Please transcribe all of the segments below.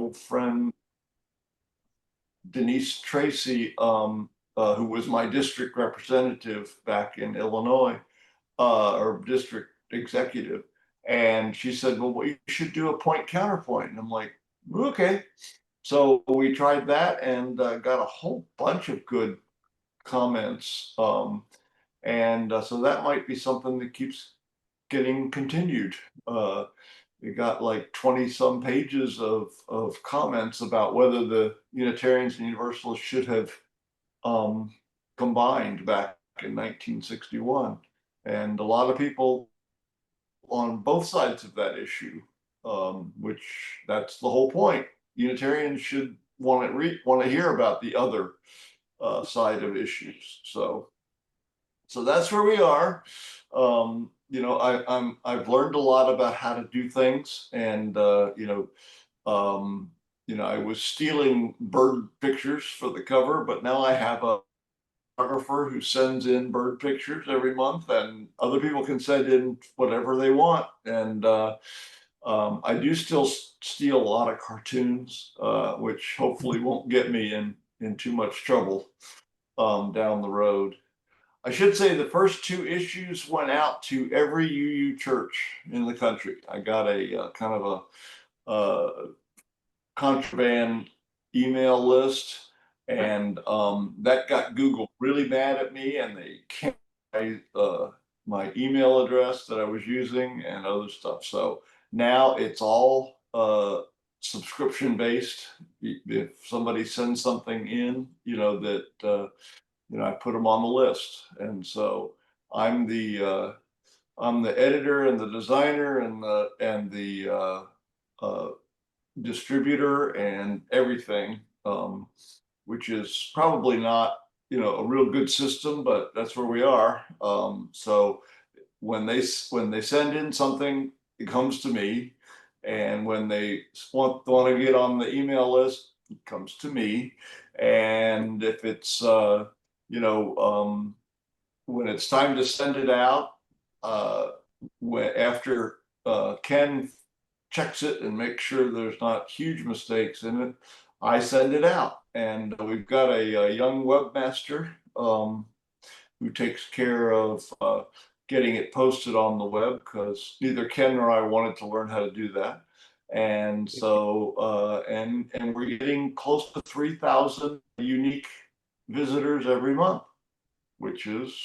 old friend Denise Tracy, who was my district representative back in Illinois, or district executive. And she said, well, you should do a point counterpoint. And I'm like, okay. So we tried that and got a whole bunch of good comments. So that might be something that keeps getting continued. We got like 20 some pages of comments about whether the Unitarians and Universalists should have combined back in 1961. And a lot of people on both sides of that issue, which that's the whole point. Unitarians should want to hear about the other side of issues. So that's where we are. I've learned a lot about how to do things, and I was stealing bird pictures for the cover, but now I have a photographer who sends in bird pictures every month, and other people can send in whatever they want. And I do still steal a lot of cartoons, which hopefully won't get me in too much trouble down the road. I should say the first two issues went out to every UU church in the country. I got a kind of a contraband email list, and that got Google really mad at me, and they canceled my email address that I was using and other stuff. So now it's all subscription based. If somebody sends something in, that I put them on the list, and so I'm the editor and the designer and the distributor and everything, which is probably not a real good system, but that's where we are. So when they send in something, it comes to me, and when they want to get on the email list, it comes to me. And if it's when it's time to send it out, after Ken checks it and makes sure there's not huge mistakes in it, I send it out. And we've got a young webmaster who takes care of getting it posted on the web, because neither Ken nor I wanted to learn how to do that. And so, and we're getting close to 3,000 unique visitors every month, which is,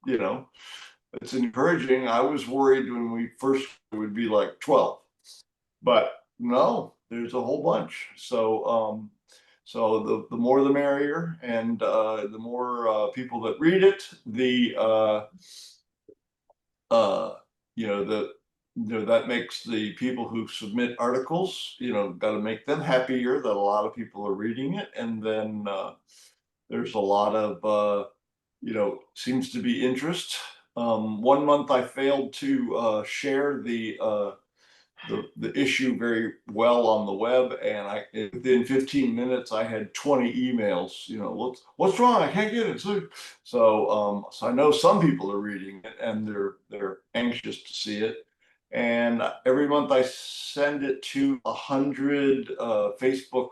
it's encouraging. I was worried when we first, it would be like 12, but no, there's a whole bunch. So, the more the merrier, and the more people that read it, that makes the people who submit articles, got to make them happier that a lot of people are reading it. And then there's a lot of seems to be interest. 1 month I failed to share the issue very well on the web, and within 15 minutes I had 20 emails. What's wrong? I can't get it. So I know some people are reading it and they're anxious to see it. And every month I send it to 100 Facebook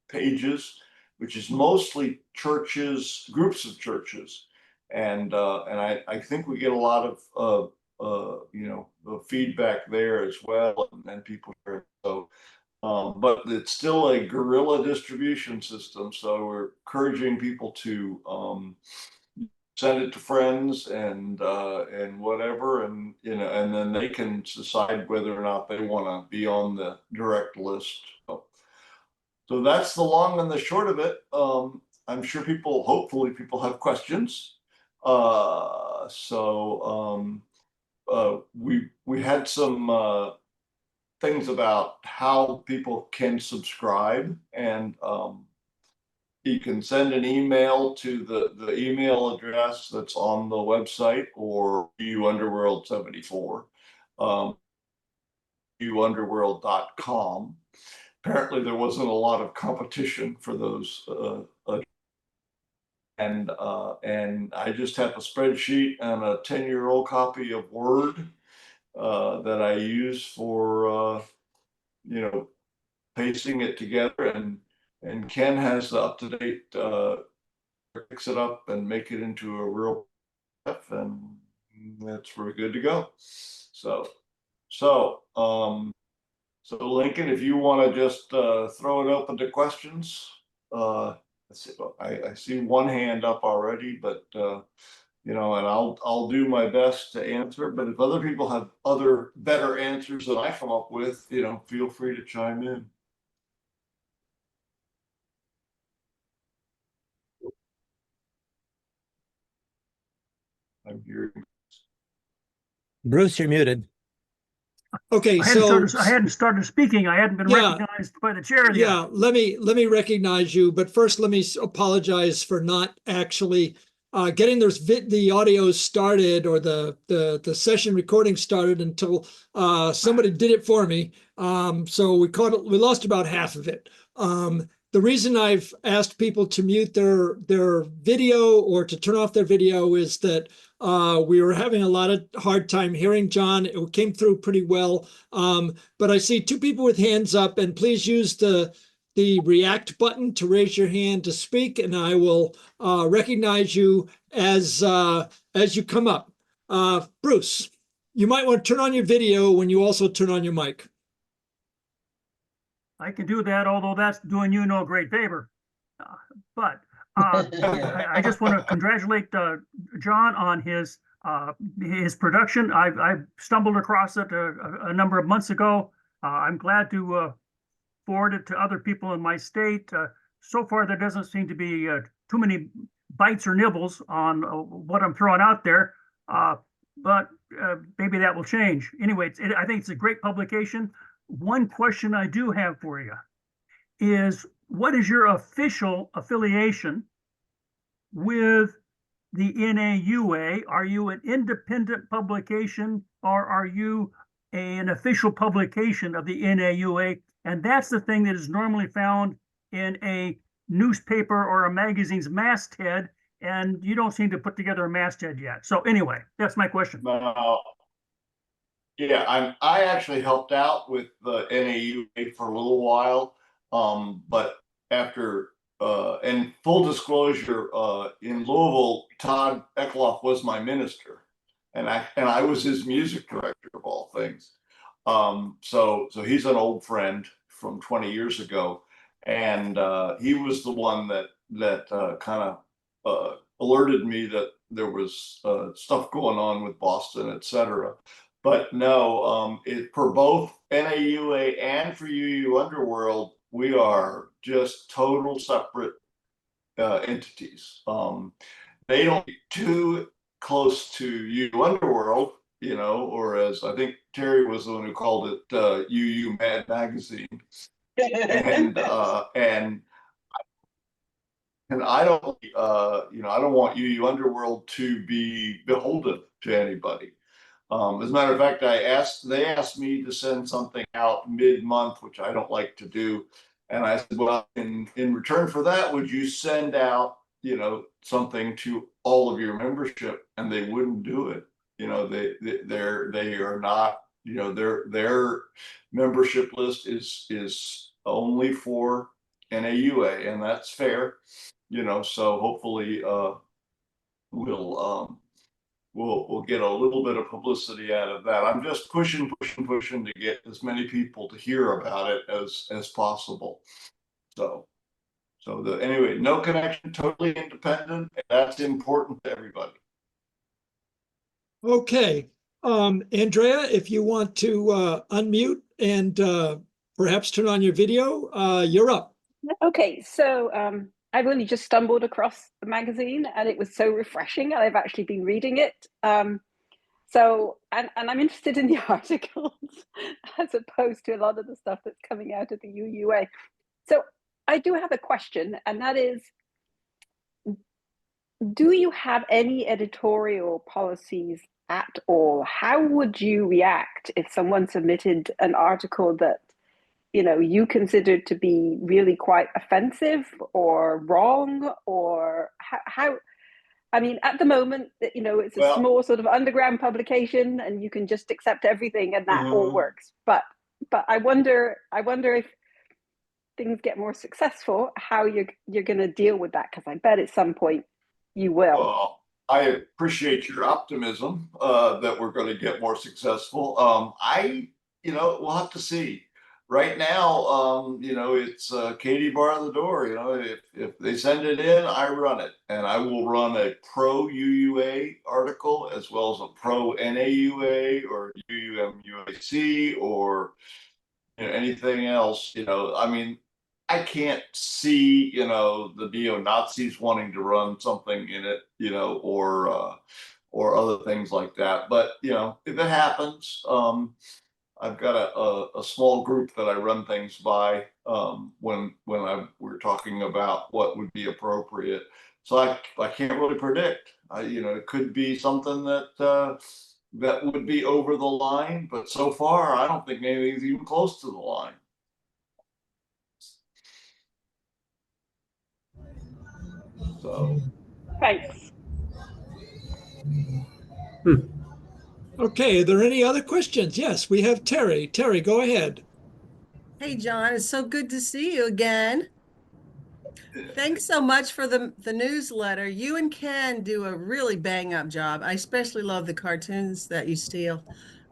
pages, which is mostly churches, groups of churches. And I think we get a lot of the feedback there as well, and people share it. So, but it's still a guerrilla distribution system. So we're encouraging people to send it to friends and whatever, and and then they can decide whether or not they want to be on the direct list. So that's the long and the short of it. I'm sure hopefully people have questions. We had some things about how people can subscribe, and you can send an email to the email address that's on the website, or UUUnderworld74, UUUnderworld.com. Apparently there wasn't a lot of competition for those, and I just have a spreadsheet and a 10-year-old copy of Word that I use for pacing it together, and Ken has the up-to-date fix it up and make it into a real stuff, and we're good to go. So Lincoln, if you want to just throw it open to questions. Let's see, I see one hand up already, but you know, and I'll do my best to answer. But if other people have other better answers than I come up with, you know, feel free to chime in. I'm hearing. Bruce, you're muted. Okay, I hadn't started speaking. I hadn't been recognized by the chair yet. Yeah, let me recognize you, but first let me apologize for not actually getting the audio started or the session recording started until somebody did it for me. So we lost about half of it. The reason I've asked people to mute their video or to turn off their video is that we were having a lot of hard time hearing John. It came through pretty well. But I see two people with hands up, and please use the react button to raise your hand to speak, and I will recognize you as you come up. Bruce, you might want to turn on your video when you also turn on your mic. I can do that, although that's doing you no great favor. But I just want to congratulate John on his production. I stumbled across it a number of months ago. I'm glad to forward it to other people in my state. So far, there doesn't seem to be too many bites or nibbles on what I'm throwing out there, but maybe that will change. Anyway, I think it's a great publication. One question I do have for you is, what is your official affiliation with the NAUA? Are you an independent publication, or are you an official publication of the NAUA? And that's the thing that is normally found in a newspaper or a magazine's masthead, and you don't seem to put together a masthead yet. So anyway, that's my question. Yeah, I actually helped out with the NAUA for a little while, but after and full disclosure, in Louisville, Todd Eckloff was my minister, and I was his music director of all things. So he's an old friend from 20 years ago, and he was the one that kind of alerted me that there was stuff going on with Boston, etc. But no, for both NAUA and for UUUnderworld, we are just total separate entities. They don't get too close to UUUnderworld, you know, or as I think Terry was the one who called it UU Mad Magazine. And I don't, you know, I don't want UUUnderworld to be beholden to anybody. As a matter of fact, they asked me to send something out mid-month, which I don't like to do. And I said, well, in return for that, would you send out, you know, something to all of your membership? And they wouldn't do it. You know, they are not, you know, their membership list is only for NAUA, and that's fair, you know. So hopefully we'll get a little bit of publicity out of that. I'm just pushing to get as many people to hear about it as possible. So anyway, no connection, totally independent, and that's important to everybody. Okay, Andrea, if you want to unmute and perhaps turn on your video, you're up. Okay, so I've only just stumbled across the magazine, and it was so refreshing. I've actually been reading it. So I'm interested in the articles as opposed to a lot of the stuff that's coming out of the UUA. So I do have a question, and that is, do you have any editorial policies at all? How would you react if someone submitted an article that, you know, you considered to be really quite offensive or wrong, or how I mean, at the moment, you know, it's a small sort of underground publication, and you can just accept everything, and that all works. But I wonder if things get more successful, how you're going to deal with that, because I bet at some point you will. Well, I appreciate your optimism that we're going to get more successful. We'll have to see. Right now, it's Katie bar the door. If they send it in, I run it, and I will run a pro UUA article as well as a pro NAUA or UUMUAC or anything else. I can't see, the neo-Nazis wanting to run something in it, or other things like that. But if it happens, I've got a small group that I run things by when we're talking about what would be appropriate. So I can't really predict. It could be something that that would be over the line, but so far I don't think anything's even close to the line. So Thanks. Okay, are there any other questions? Yes, we have Terry. Terry, go ahead. Hey, John, it's so good to see you again. Thanks so much for the newsletter. You and Ken do a really bang up job. I especially love the cartoons that you steal.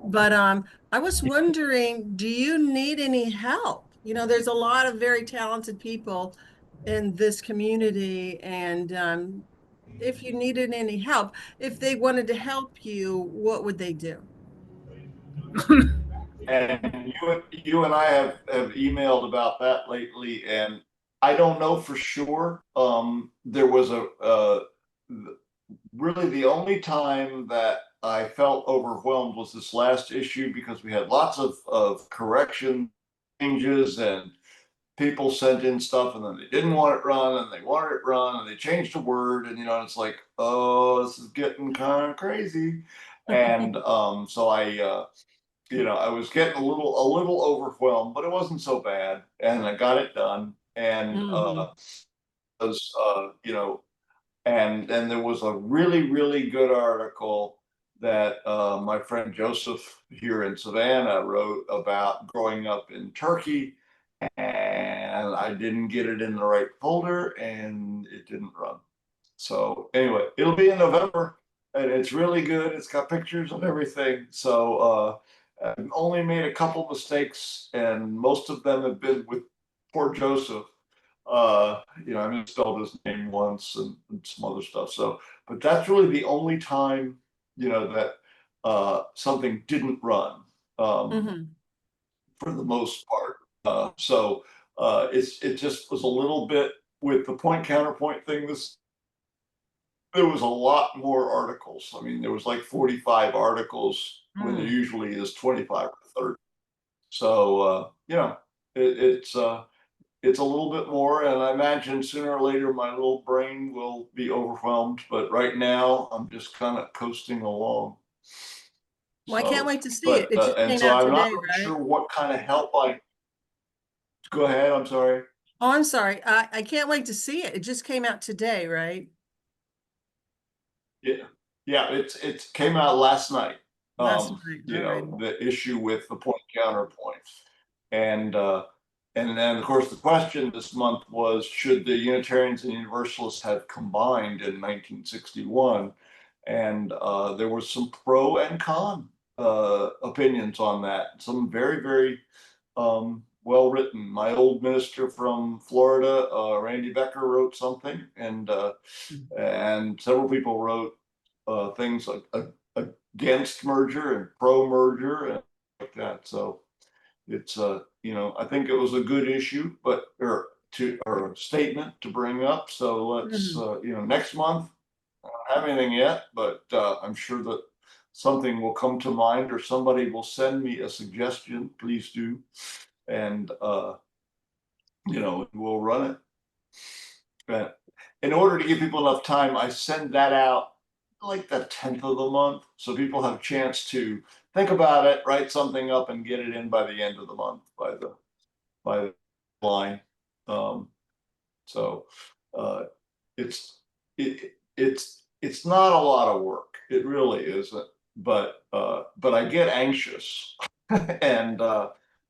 But I was wondering, do you need any help? There's a lot of very talented people in this community, and if you needed any help, if they wanted to help you, what would they do? And you and I have emailed about that lately, and I don't know for sure. There was really the only time that I felt overwhelmed was this last issue, because we had lots of correction changes, and people sent in stuff and then they didn't want it run and they wanted it run and they changed a word, and it's like, oh, this is getting kind of crazy. And so I was getting a little overwhelmed, but it wasn't so bad, and I got it done. And was and then there was a really good article that my friend Joseph here in Savannah wrote about growing up in Turkey, and I didn't get it in the right folder and it didn't run. So anyway, it'll be in November, and it's really good. It's got pictures and everything. So I've only made a couple mistakes, and most of them have been with poor Joseph. I misspelled his name once and some other stuff. So, but that's really the only time, that something didn't run, for the most part. It just was a little bit with the point counterpoint thing. There was a lot more articles. I mean, there was like 45 articles when there usually is 25 or 30. So it's a little bit more, and I imagine sooner or later my little brain will be overwhelmed. But right now, I'm just kind of coasting along. Well, I can't wait to see it. It just And came so out I'm not today, really right? sure what kind of help I. Go ahead. I'm sorry. Oh, I'm sorry. I can't wait to see it. It just came out today, right? Yeah. It came out last night. Last night. All right. The issue with the point counterpoint, and then of course the question this month was, should the Unitarians and Universalists have combined in 1961? And there were some pro and con opinions on that. Some very, very well written. My old minister from Florida, Randy Becker, wrote something, and several people wrote things like against merger and pro merger and like that. So it's I think it was a good issue, or a statement to bring up. So let's next month. I don't have anything yet, but I'm sure that something will come to mind, or somebody will send me a suggestion. Please do, and we'll run it. But in order to give people enough time, I send that out like the 10th of the month, so people have a chance to think about it, write something up, and get it in by the end of the month, by the line. So it's not a lot of work. It really isn't. But I get anxious, and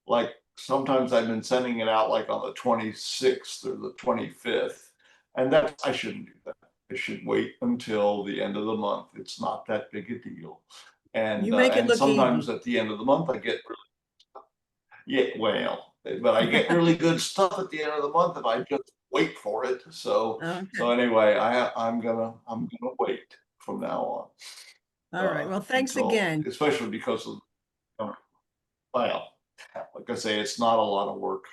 like sometimes I've been sending it out like on the 26th or the 25th. And I shouldn't do that. I should wait until the end of the month. It's not that big a deal. And, You make it and look sometimes easy. at the end of the month, I get but I get really good stuff at the end of the month if I just wait for it. So Okay. anyway, I'm gonna wait from now on. All right. Well, thanks until- again. Especially because of, well, like I say, it's not a lot of work.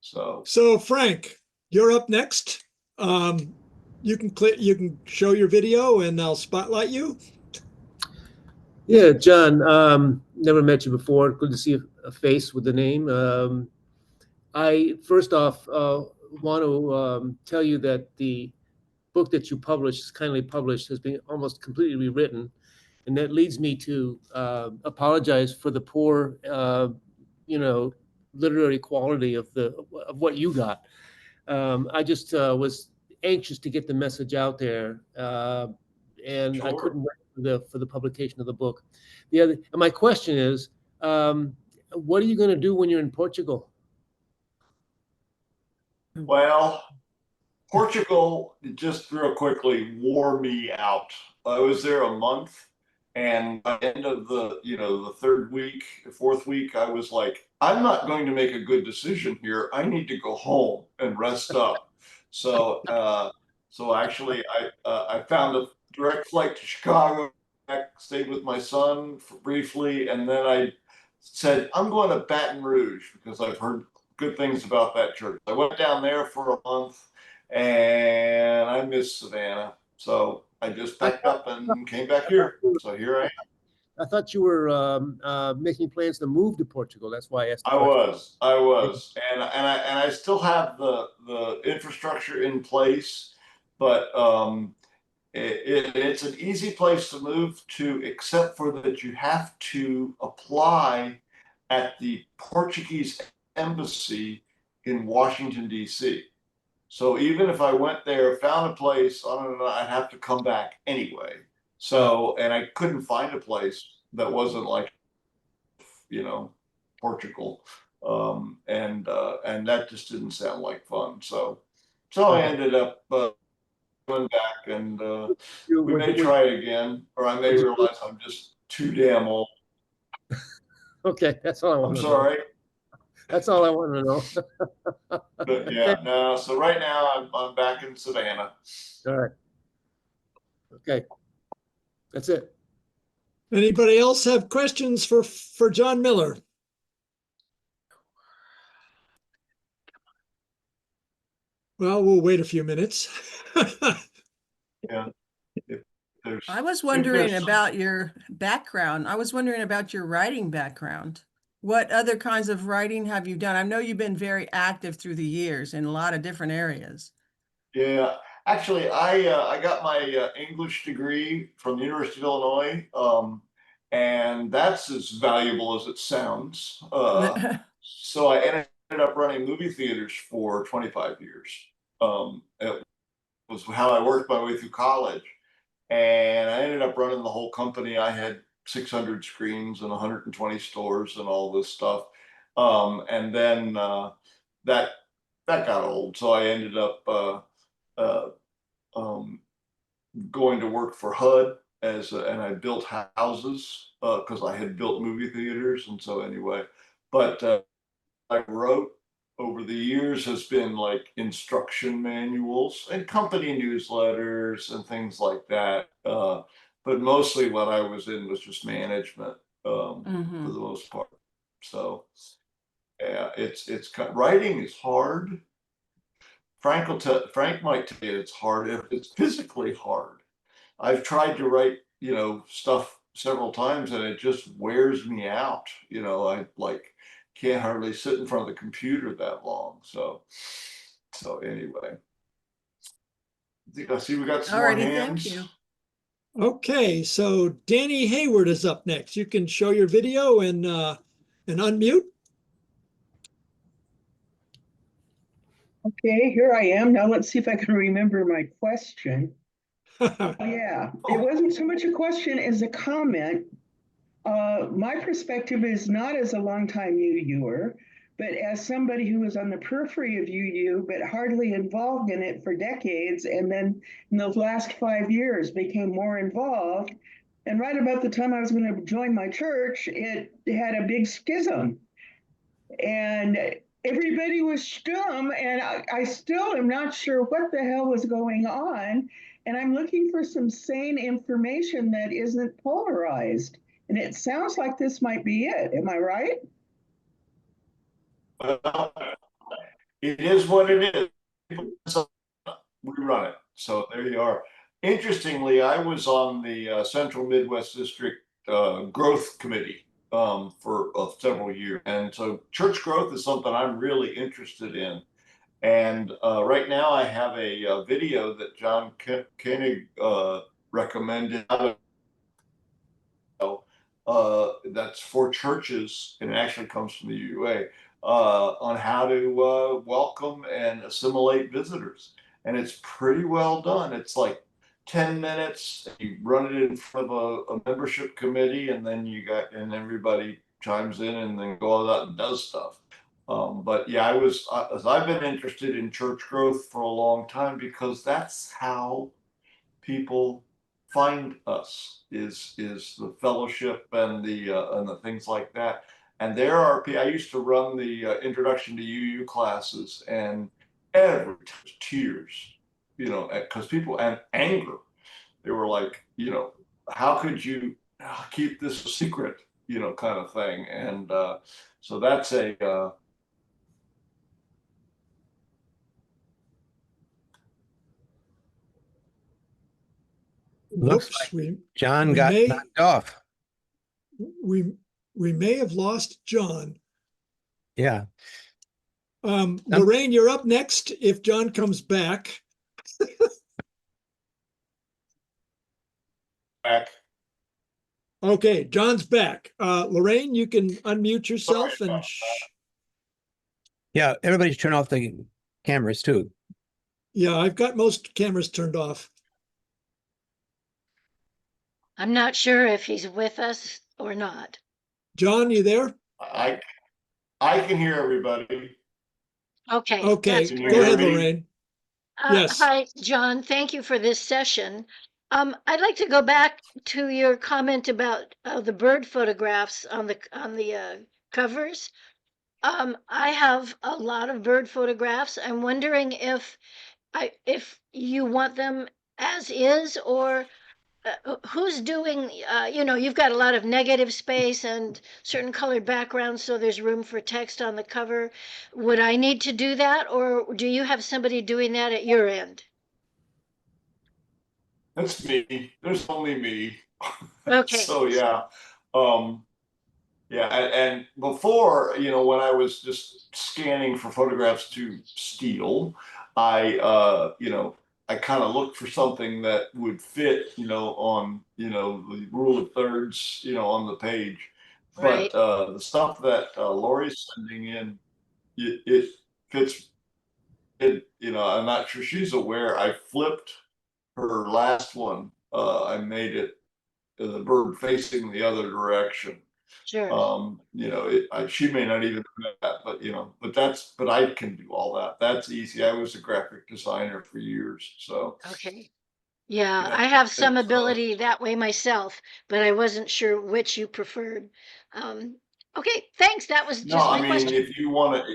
So Frank, you're up next. You can show your video and I'll spotlight you. Yeah, John, never met you before. Good to see a face with the name. I first off want to tell you that the book that you published, kindly published, has been almost completely rewritten. And that leads me to apologize for the poor, literary quality of what you got. I just was anxious to get the message out there, and I Sure. couldn't wait for the publication of the book. And my question is, what are you going to do when you're in Portugal? Well, Portugal, just real quickly, wore me out. I was there a month, and by the end of the third week, fourth week, I was like, I'm not going to make a good decision here. I need to go home and rest up. So, actually, I found a direct flight to Chicago, stayed with my son briefly, and then I said, I'm going to Baton Rouge because I've heard good things about that church. I went down there for a month and I miss Savannah. So I just packed up and came back here. So here I am. I thought you were making plans to move to Portugal. That's why I asked. I was, and I still have the infrastructure in place, but it's an easy place to move to, except for that you have to apply at the Portuguese embassy in Washington, D.C. So even if I went there, found a place, I'd have to come back anyway. So, and I couldn't find a place that wasn't like, Portugal. And that just didn't sound like fun. So I ended up going back, and we may try it again, or I may realize I'm just too damn old. Okay, that's all I want I'm to know. sorry. That's all I want to know. But yeah, no. So right now I'm back in Savannah. All right. Okay. That's it. Anybody else have questions for John Miller? Well, we'll wait a few minutes. Yeah. I was wondering about your background. I was wondering about your writing background. What other kinds of writing have you done? I know you've been very active through the years in a lot of different areas. Yeah, actually, I got my English degree from the University of Illinois, and that's as valuable as it sounds. So I ended up running movie theaters for 25 years. It was how I worked my way through college, and I ended up running the whole company. I had 600 screens and 120 stores and all this stuff, and then that got old. So I ended up going to work for HUD and I built houses because I had built movie theaters, and so anyway. But I wrote over the years has been like instruction manuals and company newsletters and things like that. But mostly what I was in was just management for the most part. So yeah, writing is hard. Frank might tell you it's hard. It's physically hard. I've tried to write, stuff several times and it just wears me out. I can't hardly sit in front of the computer that long. So anyway, I see we got some more hands. Thank you. Okay, so Danny Hayward is up next. You can show your video and unmute. Okay, here I am. Now let's see if I can remember my question. Yeah, it wasn't so much a question as a comment. My perspective is not as a longtime UUer, but as somebody who was on the periphery of UU, but hardly involved in it for decades, and then in those last 5 years became more involved. And right about the time I was going to join my church, it had a big schism. And everybody was stum, and I still am not sure what the hell was going on. And I'm looking for some sane information that isn't polarized. And it sounds like this might be it. Am I right? Well, it is what it is. We run it. So there you are. Interestingly, I was on the Central Midwest District Growth Committee for several years. And so church growth is something I'm really interested in. And right now I have a video that John Koenig recommended. That's for churches, and it actually comes from the UUA, on how to welcome and assimilate visitors. And it's pretty well done. It's like 10 minutes. You run it in front of a membership committee, and then and everybody chimes in and then goes out and does stuff. But yeah, I've been interested in church growth for a long time because that's how people find us is the fellowship and the things like that. And there are I used to run the introduction to UU classes, and every tears, because people and anger. They were like, how could you keep this a secret, kind of thing. And so that's a Looks Whoops, like John we got may- knocked off. we may have lost John. Yeah. Lorraine, you're up next if John comes back. back. Okay, John's back. Lorraine, you can unmute yourself Sorry and about Yeah, everybody should turn off the cameras too. yeah, I've got most cameras turned off. I'm not sure if he's with us or not. John, you there? I can hear everybody. Okay, Okay, that's Can you go hear ahead, me? Lorraine. Yes. Hi, John. Thank you for this session. I'd like to go back to your comment about the bird photographs on the covers. I have a lot of bird photographs. I'm wondering if you want them as is, or who's doing, you've got a lot of negative space and certain colored backgrounds, so there's room for text on the cover. Would I need to do that, or do you have somebody doing that at your end? That's me. There's only me. Okay. So yeah. Yeah, and before, when I was just scanning for photographs to steal, I kind of looked for something that would fit, on, the rule of thirds, on the page. Right. But the stuff that Lori's sending in, it fits. I'm not sure she's aware. I flipped her last one. I made it the bird facing the other direction. Sure. She may not even know that, but I can do all that. That's easy. I was a graphic designer for years, so. Okay. Yeah, Yeah, I have some it's, ability that way myself, but I wasn't sure which you preferred. Okay, thanks. That was No, just I my mean, question. if you want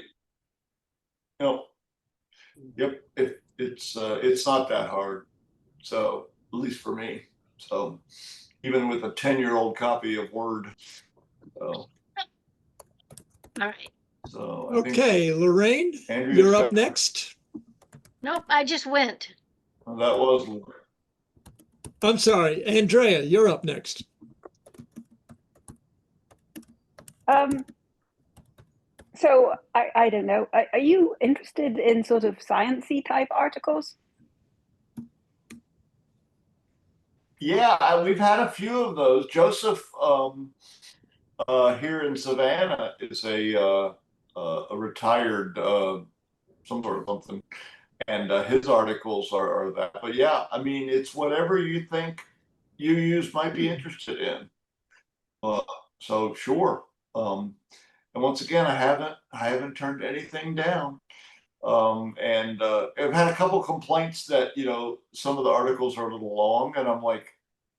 to, yep, it's not that hard. So, at least for me. So, even with a 10-year-old copy of Word. So, All right. I think Okay, Lorraine, Andrea you're up Shepherd- next. Nope, I just went. That was I'm sorry, Andrea, you're up next. So I don't know. Are you interested in sort of sciencey type articles? Yeah, we've had a few of those. Joseph here in Savannah is a retired some sort of something, and his articles are that. But yeah, I mean, it's whatever you think UUs might be interested in. So sure. And once again, I haven't turned anything down. And I've had a couple complaints that, some of the articles are a little long, and I'm like,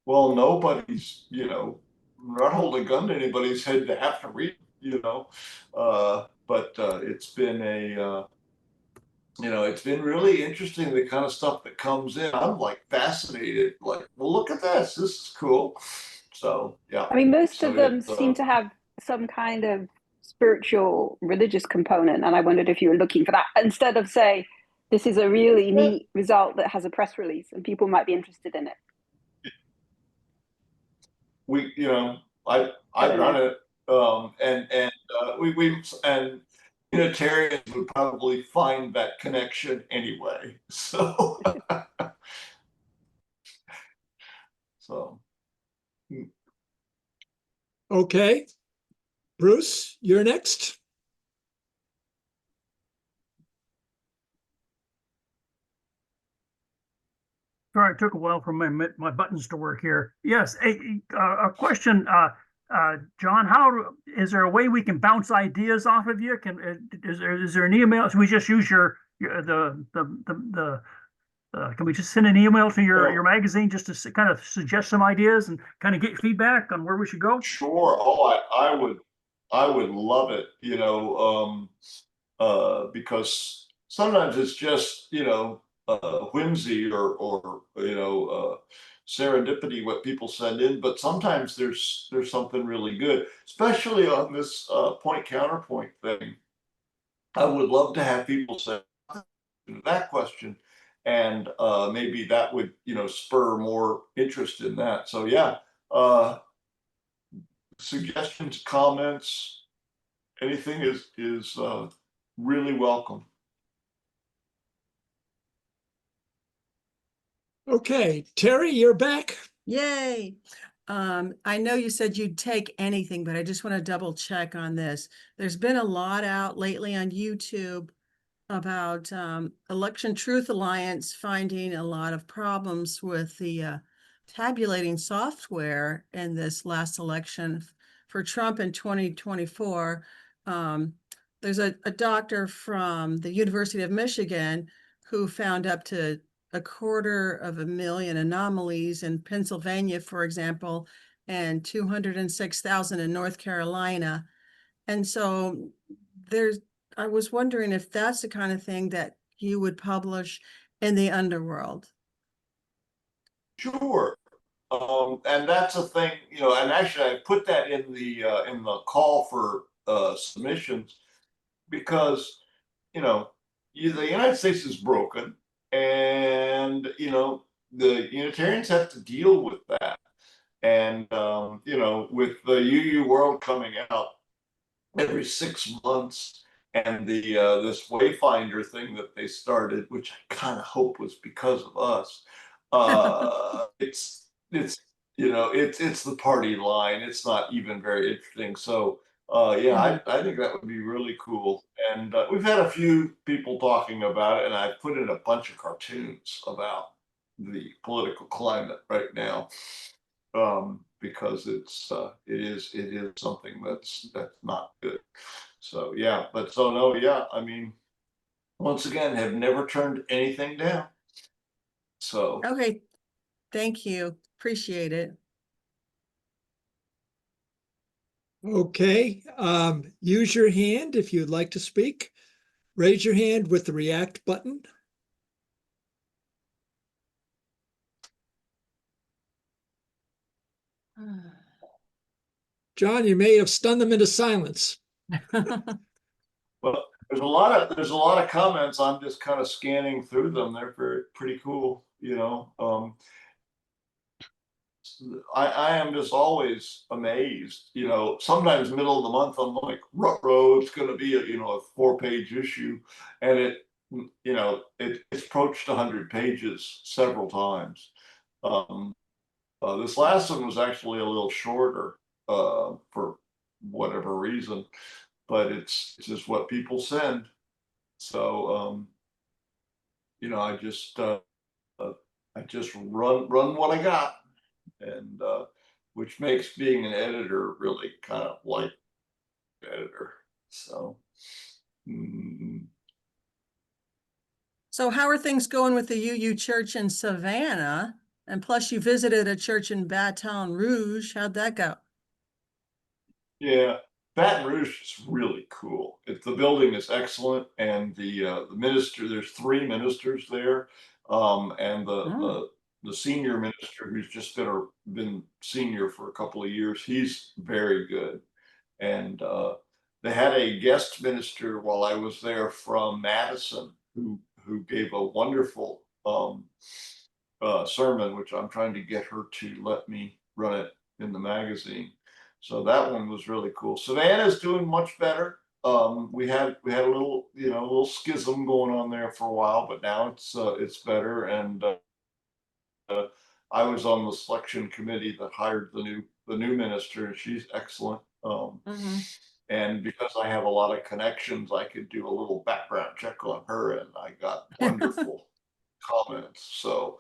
well, nobody's, not holding a gun to anybody's head to have to read, but it's been really interesting, the kind of stuff that comes in. I'm like fascinated, like, well, look at this. This is cool. So, yeah. I mean, most So of them it, seem to have some kind of spiritual, religious component, and I wondered if you were looking for that instead of say, this is a really neat result that has a press release, and people might be interested in it. I've done it, and Unitarians would probably find that connection anyway. So, so. Okay. Bruce, you're next. Sorry, it took a while for my buttons to work here. Yes, a question, John. How is there a way we can bounce ideas off of you? Is there an email? Should we just use your can we just send an email to your magazine just to kind of suggest some ideas and kind of get feedback on where we should go? Sure. Oh, I would love it, because sometimes it's just, whimsy or serendipity what people send in, but sometimes there's something really good, especially on this point counterpoint thing. I would love to have people send that question, and maybe that would, spur more interest in that. So yeah, suggestions, comments, anything is really welcome. Okay, Terry, you're back. Yay. I know you said you'd take anything, but I just want to double check on this. There's been a lot out lately on YouTube about Election Truth Alliance finding a lot of problems with the tabulating software in this last election for Trump in 2024. There's a doctor from the University of Michigan who found up to 250,000 anomalies in Pennsylvania, for example, and 206,000 in North Carolina. And so I was wondering if that's the kind of thing that you would publish in the Underworld. Sure. And that's a thing, and actually I put that in the call for submissions, because, the United States is broken, and, the Unitarians have to deal with that. And, with the UUWorld coming out every 6 months, and the this Wayfinder thing that they started, which I kind of hope was because of us, it's the party line. It's not even very interesting. So yeah, I think that would be really cool. And we've had a few people talking about it, and I've put in a bunch of cartoons about the political climate right now, because it is something that's not good. So yeah, I mean, once again, have never turned anything down. So Okay, thank you. Appreciate it. Okay, use your hand if you'd like to speak. Raise your hand with the react button. John, you may have stunned them into silence. well, there's a lot of comments. I'm just kind of scanning through them. They're pretty cool, I am just always amazed, sometimes middle of the month, I'm like, ruh-roh, it's going to be a 4-page issue. And it's approached 100 pages several times. This last one was actually a little shorter, for whatever reason, but it's just what people send. So, I just run what I got. And which makes being an editor really kind of like editor. So, So how are things going with the UU Church in Savannah? And plus you visited a church in Baton Rouge. How'd that go? yeah, Baton Rouge is really cool. The building is excellent, and the minister. There's 3 ministers there, and the senior minister who's just been senior for a couple of years. He's very good, and they had a guest minister while I was there from Madison who gave a wonderful sermon, which I'm trying to get her to let me run it in the magazine. So that one was really cool. Savannah's doing much better. We had a little, a little schism going on there for a while, but now it's better. And I was on the selection committee that hired the new minister, and she's excellent. And because I have a lot of connections, I could do a little background check on her, and I got wonderful comments. So,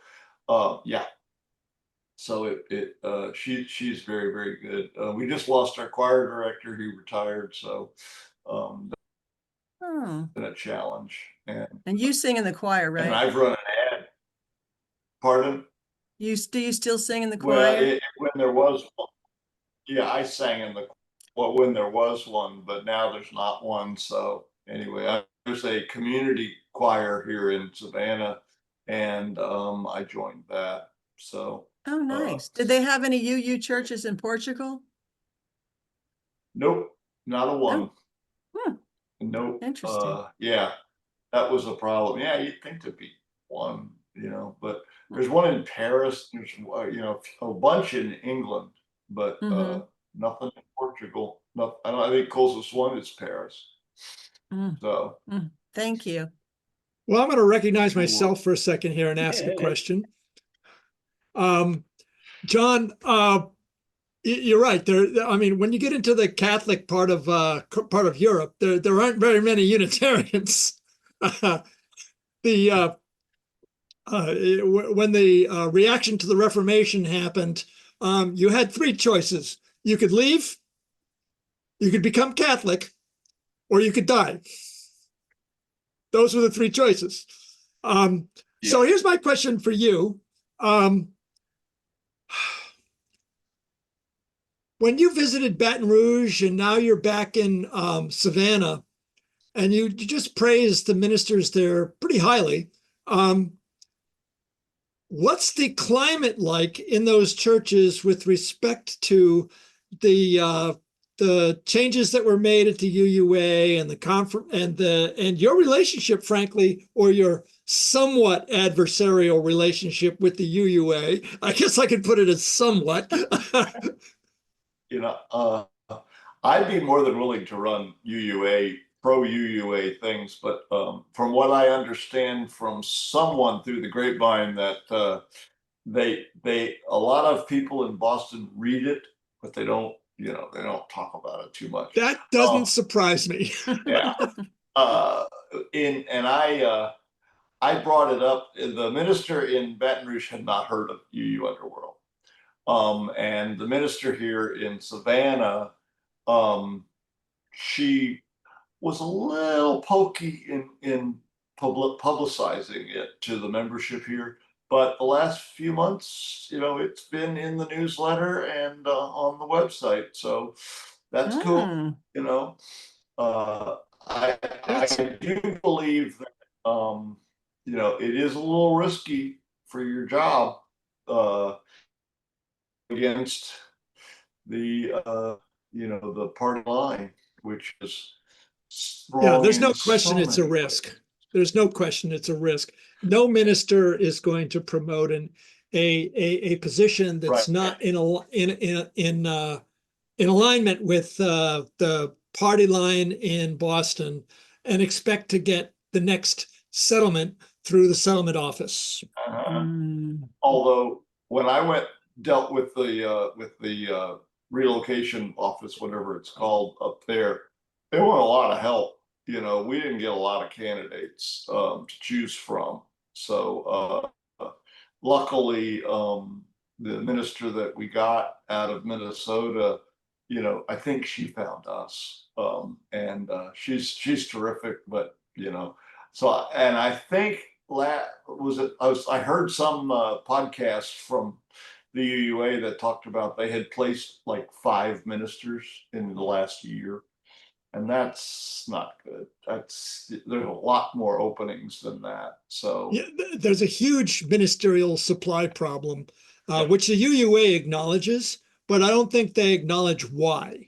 yeah. So she's very, very good. We just lost our choir director; he retired. So, been a challenge. And you sing in the choir, right? And I've run an ad. Pardon? Do you still sing in the Well, choir? when there was one, yeah, I sang in when there was one, but now there's not one. So anyway, there's a community choir here in Savannah, and I joined that. So. Oh, nice. Did they have any UU churches in Portugal? Nope, not a one. Oh. Nope. Interesting. Yeah, that was a problem. Yeah, you'd think there'd be one, but there's one in Paris. There's a bunch in England, but nothing in Portugal. No, I think closest one is Paris. So. Thank you. Well, I'm going to recognize myself for a second here and ask a question. John, you're right. I mean, when you get into the Catholic part of Europe, there aren't very many Unitarians. When the reaction to the Reformation happened, you had 3 choices. You could leave, you could become Catholic, or you could die. Those were the 3 choices. So here's my question for you. When you visited Baton Rouge and now you're back in Savannah, and you just praised the ministers there pretty highly, what's the climate like in those churches with respect to the changes that were made at the UUA and the conference and your relationship, frankly, or your somewhat adversarial relationship with the UUA? I guess I could put it as somewhat. I'd be more than willing to run pro UUA things, but from what I understand from someone through the grapevine, that a lot of people in Boston read it, but they don't talk about it too much. That doesn't surprise me. Yeah. And I brought it up. The minister in Baton Rouge had not heard of UUUnderworld. And the minister here in Savannah, she was a little pokey in publicizing it to the membership here. But the last few months, it's been in the newsletter and on the website. So that's cool. I do believe that, it is a little risky for your job against the the party line, which is strong. There's no question it's a risk. There's no question it's a risk. No minister is going to promote a position that's not in alignment with the party line in Boston and expect to get the next settlement through the settlement office. Although when I dealt with the relocation office, whatever it's called up there, they want a lot of help. We didn't get a lot of candidates to choose from. So luckily, the minister that we got out of Minnesota, you know, I think she found us. And she's terrific, but you know, so, and I think I heard some podcast from the UUA that talked about they had placed like 5 ministers in the last year. And that's not good. There's a lot more openings than that. So Yeah, there's a huge ministerial supply problem, Yeah. which the UUA acknowledges, but I don't think they acknowledge why.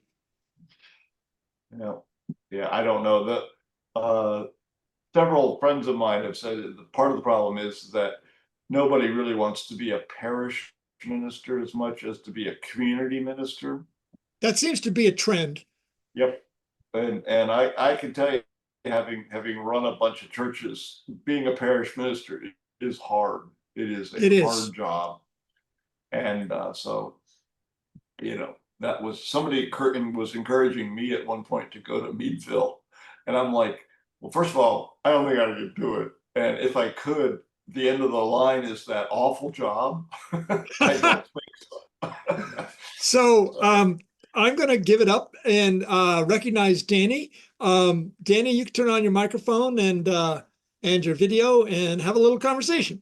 yeah, I don't know that. Several friends of mine have said that part of the problem is that nobody really wants to be a parish minister as much as to be a community minister. That seems to be a trend. Yep. And I can tell you, having run a bunch of churches, being a parish minister is hard. It is a hard job. And so, you know, that was somebody was encouraging me at one point to go to Meadville. And I'm like, well, first of all, I don't think I could do it. And if I could, the end of the line is that awful job. I don't think so. So I'm going to give it up and recognize Danny. Danny, you can turn on your microphone and your video and have a little conversation.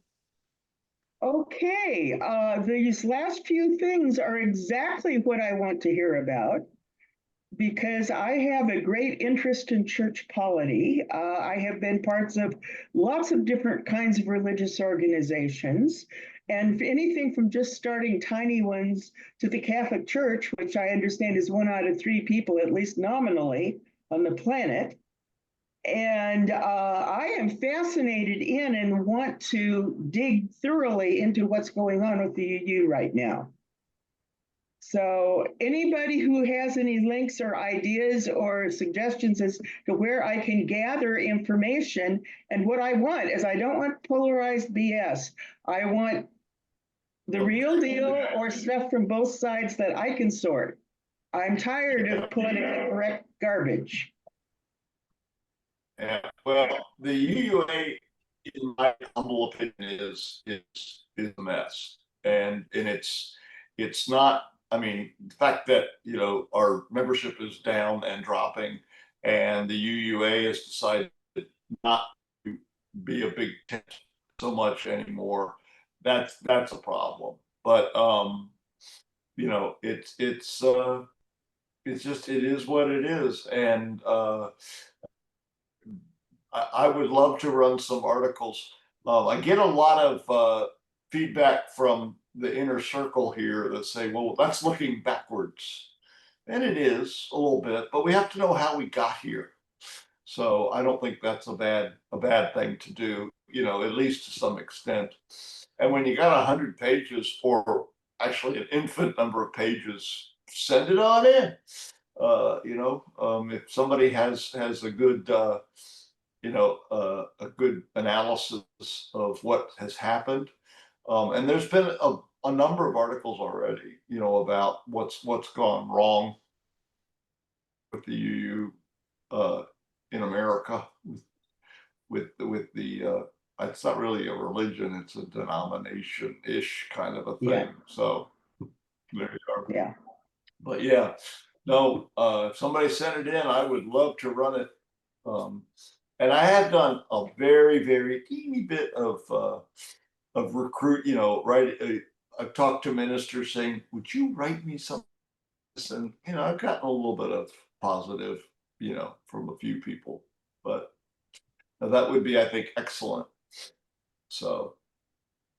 Okay, these last few things are exactly what I want to hear about because I have a great interest in church polity. I have been parts of lots of different kinds of religious organizations, and anything from just starting tiny ones to the Catholic Church, which I understand is 1 out of 3 people, at least nominally, on the planet. And I am fascinated in and want to dig thoroughly into what's going on with the UU right now. So anybody who has any links or ideas or suggestions as to where I can gather information, and what I want is I don't want polarized BS. I want the real deal or stuff from both sides that I can sort. I'm tired of politically correct garbage. Yeah, well, the UUA, in my humble opinion, is a mess, and it's not. I mean, the fact that you know our membership is down and dropping, and the UUA has decided not to be a big tent so much anymore. That's a problem. But you know, it's just it is what it is, and I would love to run some articles. I get a lot of feedback from the inner circle here that say, well, that's looking backwards. And it is a little bit, but we have to know how we got here. So I don't think that's a bad thing to do, you know, at least to some extent. And when you got 100 pages, or actually an infinite number of pages, send it on in. You know, if somebody has a good you know, a good analysis of what has happened. And there's been a number of articles already, you know, about what's gone wrong with the UU in America with the it's not really a religion, it's a denomination-ish kind of a thing. Yeah. So there you are. Yeah. But yeah, no, if somebody sent it in, I would love to run it. And I have done a very, very teeny bit of recruit, you know, I've talked to ministers saying, would you write me something? And, you know, I've gotten a little bit of positive, you know, from a few people, but that would be, I think, excellent. So.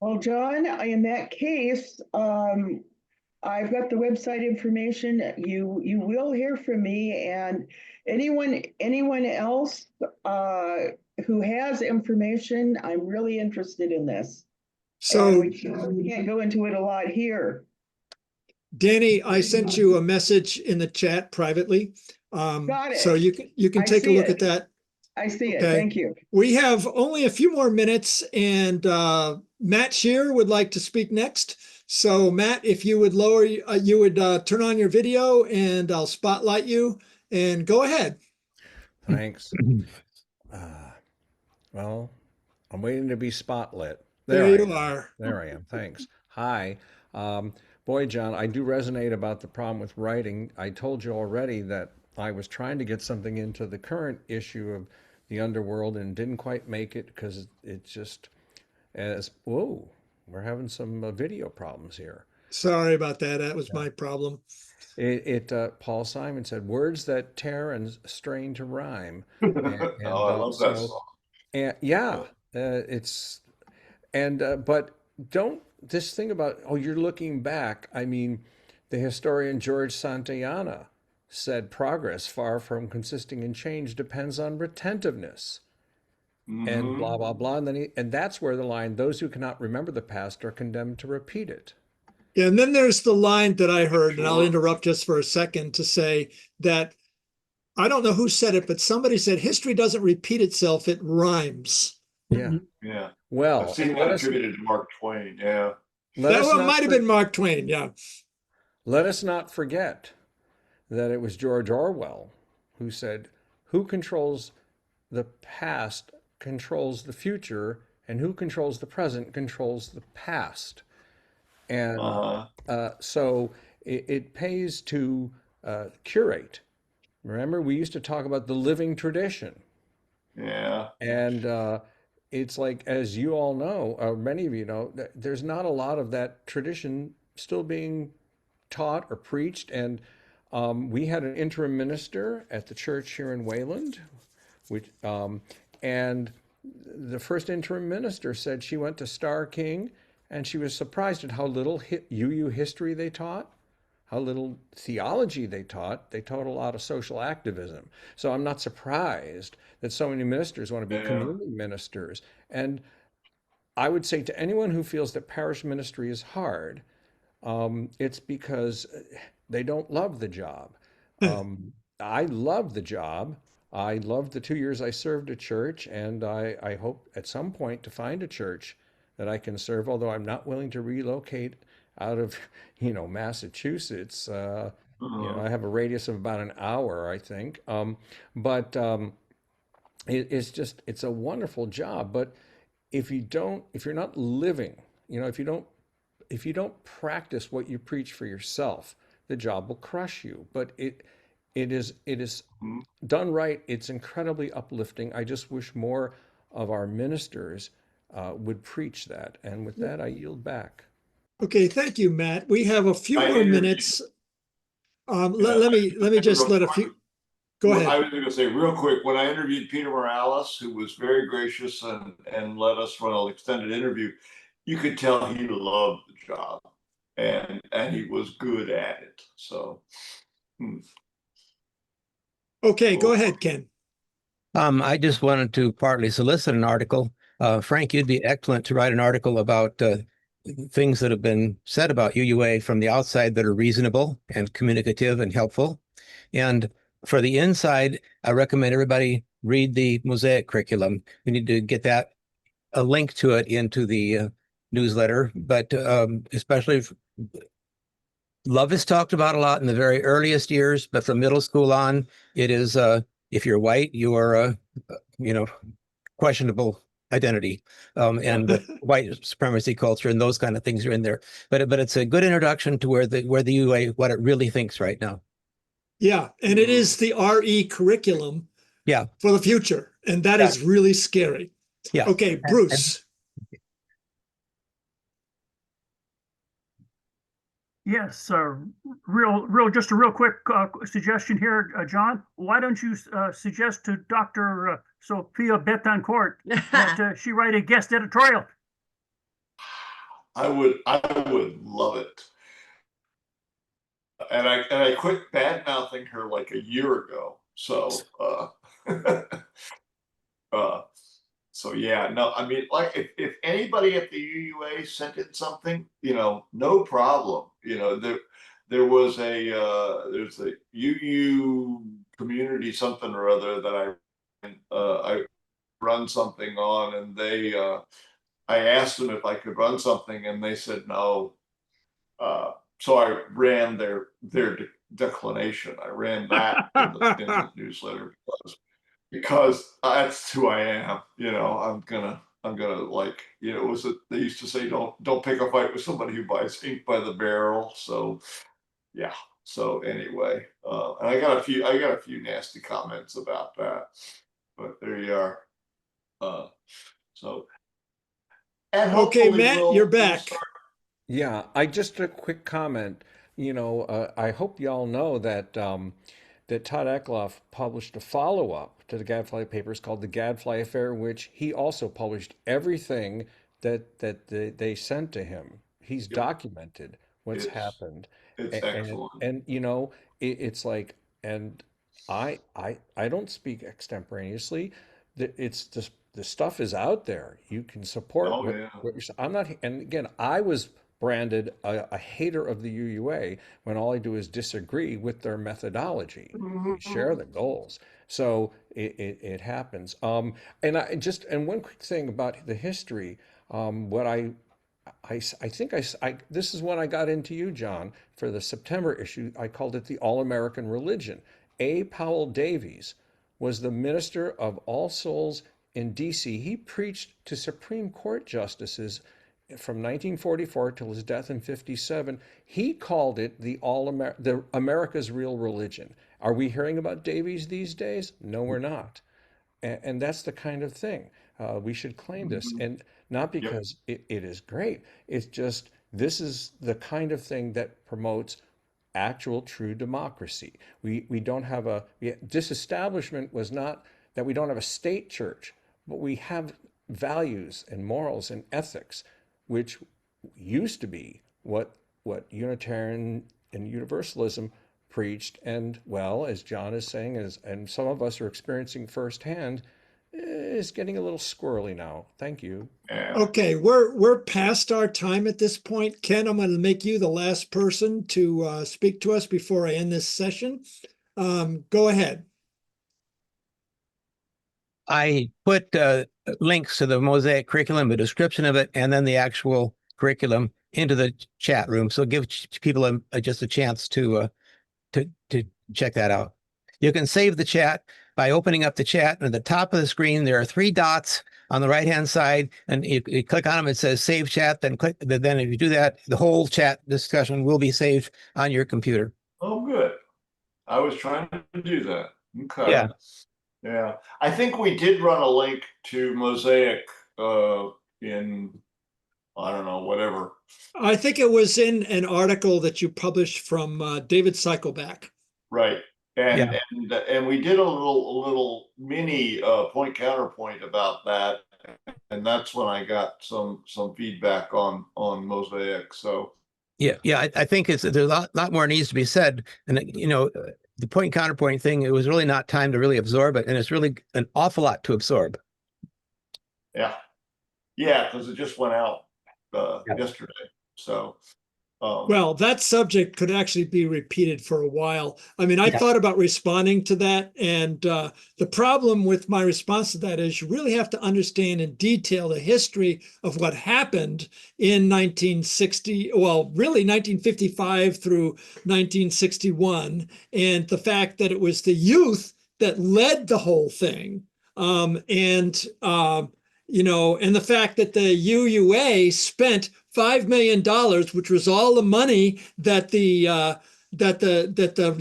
Well, John, in that case, I've got the website information. You will hear from me, and anyone else who has information, I'm really interested in this. So we can't go into it a lot here. Danny, I sent you a message in the chat privately. Got it. So you can take a look at that. I see it. Okay. Thank you. We have only a few more minutes, and Matt Shear would like to speak next. So Matt, if you would turn on your video, and I'll spotlight you, and go ahead. Thanks. Well, I'm waiting to be spotlit. There you are. There I am. Thanks. Hi. Boy, John, I do resonate about the problem with writing. I told you already that I was trying to get something into the current issue of the Underworld and didn't quite make it because it's just whoa, we're having some video problems here. Sorry about that. That was my problem. Paul Simon said words that tear and strain to rhyme. Oh, I love that song. And yeah, but don't this thing about, oh, you're looking back. I mean, the historian George Santayana said progress far from consisting in change depends on retentiveness. And blah blah blah, and that's where the line, those who cannot remember the past are condemned to repeat it. Yeah, and then there's the line that I heard, and I'll Sure. interrupt just for a second to say that I don't know who said it, but somebody said history doesn't repeat itself, it rhymes. Yeah. Yeah. Well, I've seen that attributed to Mark Twain. Yeah. That one might have been Mark Twain, yeah. Let us not forget that it was George Orwell who said, who controls the past controls the future, and who controls the present controls the past. And so it pays to curate. Remember, we used to talk about the living tradition. Yeah. And it's like, as you all know, or many of you know, there's not a lot of that tradition still being taught or preached. And we had an interim minister at the church here in Wayland, and the first interim minister said she went to Star King and she was surprised at how little UU history they taught, how little theology they taught. They taught a lot of social activism. So I'm not surprised that so many ministers want to be community ministers. And I would say to anyone who feels that parish ministry is hard, it's because they don't love the job. I love the job. I loved the 2 years I served a church, and I hope at some point to find a church that I can serve, although I'm not willing to relocate out of, Massachusetts. I have a radius of about an hour, I think. It's a wonderful job. But if you're not living, if you don't practice what you preach for yourself, the job will crush you. But it is done right. It's incredibly uplifting. I just wish more of our ministers would preach that. And with that, I yield back. Okay, thank you, Matt. We have a few more minutes. Let me just let a few. Go ahead. I was going to say real quick, when I interviewed Peter Morales, who was very gracious and let us run an extended interview, you could tell he loved the job and he was good at it. So. Okay, go ahead, Ken. I just wanted to partly solicit an article. Frank, you'd be excellent to write an article about things that have been said about UUA from the outside that are reasonable and communicative and helpful. And for the inside, I recommend everybody read the Mosaic curriculum. We need to get a link to it into the newsletter, but especially love is talked about a lot in the very earliest years, but from middle school on, it is, if you're white, you are, questionable identity, and white supremacy culture and those kind of things are in there. But it's a good introduction to where the UA, what it really thinks right now. Yeah, and it is the RE curriculum. Yeah, for the future, and that is really scary. Yeah. Okay, Bruce. Yes, just a real quick suggestion here, John. Why don't you suggest to Dr. Sophia Betancourt that she write a guest editorial? I would love it. And I quit bad mouthing her like a year ago. So so yeah, no, I mean, like if anybody at the UUA sent in something, no problem. There's a UU community something or other that I run something on, and I asked them if I could run something, and they said no. So I ran their declination. I ran that in the newsletter because that's who I am. I'm gonna like, you know, they used to say, don't pick a fight with somebody who buys ink by the barrel. So yeah. So anyway, and I got a few nasty comments about that, but there you are. So, and Okay, hopefully Matt, we'll you're back. start. Yeah, I just a quick comment. I hope y'all know that that Todd Eckloff published a follow-up to the Gadfly papers called The Gadfly Affair, which he also published everything that they sent to him. He's Yep. documented what's It's happened, excellent. and it's like, and I don't speak extemporaneously. It's just the stuff is out there. You can support Oh yeah. what you're. I'm not, and again, I was branded a hater of the UUA when all I do is disagree with their methodology. We share the goals. So it happens. And one quick thing about the history, what I think this is when I got into you, John, for the September issue. I called it the All-American Religion. A. Powell Davies was the minister of All Souls in D.C. He preached to Supreme Court justices from 1944 till his death in 57. He called it the America's Real Religion. Are we hearing about Davies these days? No, we're not. And that's the kind of thing. We should claim this, and not Yep. because it is great. It's just this is the kind of thing that promotes actual true democracy. We don't have disestablishment was not that we don't have a state church, but we have values and morals and ethics, which used to be what Unitarian and Universalism preached. And well, as John is saying, and some of us are experiencing firsthand, is getting a little squirrely now. Thank you. Yeah. Okay, we're past our time at this point. Ken, I'm going to make you the last person to speak to us before I end this session. Go ahead. I put links to the Mosaic curriculum, a description of it, and then the actual curriculum into the chat room. So give people just a chance to check that out. You can save the chat by opening up the chat. And at the top of the screen, there are 3 dots on the right-hand side, and you click on them. It says Save Chat. Then click. Then if you do that, the whole chat discussion will be saved on your computer. Oh, good. I was trying to do that. Okay. Yeah. Yeah. I think we did run a link to Mosaic in, I don't know, whatever. I think it was in an article that you published from David Cycleback. Right. And Yeah. and we did a little mini point counterpoint about that. And that's when I got some feedback on Mosaic. So Yeah, I think there's a lot more needs to be said, and the point counterpoint thing. It was really not time to really absorb it, and it's really an awful lot to absorb. yeah, because it just went out yesterday. So Well, that subject could actually be repeated for a while. I mean, I thought about responding to that, and the problem with my response to that is you really have to understand in detail the history of what happened in 1960, well, really 1955 through 1961, and the fact that it was the youth that led the whole thing. And the fact that the UUA spent $5 million, which was all the money that the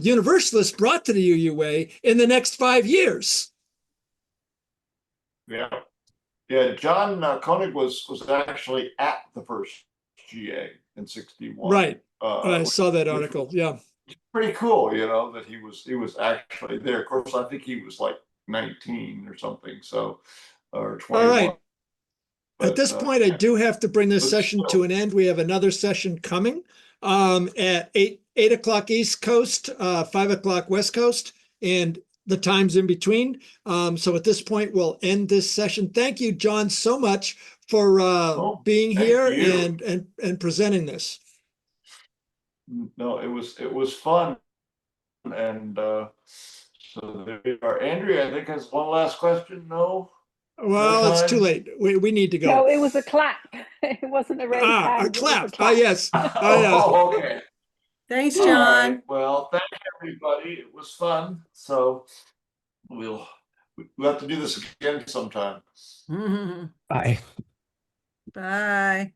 Universalists brought to the UUA in the next 5 years. yeah, John Koenig was actually at the first GA in '61. Right. I saw that article. Yeah. Pretty cool, that he was actually there. Of course, I think he was like 19 or something. So, or 21. All right. But, at this point, I do have to bring this session to an end. We have another session coming at 8 o'clock East Coast, 5 o'clock West Coast, and the times in between. So at this point, we'll end this session. Thank you, John, so much for being here and presenting this. No, it was fun. And so there we are. Andrea, I think, has one last question. No? Well, it's too late. We need to go. No, it was a clap. It wasn't a raise hand. A clap. Yes. Oh, okay. Thanks, John. Right. Well, thank everybody. It was fun. So we we'll have to do this again sometime. Mhm. Bye. Bye.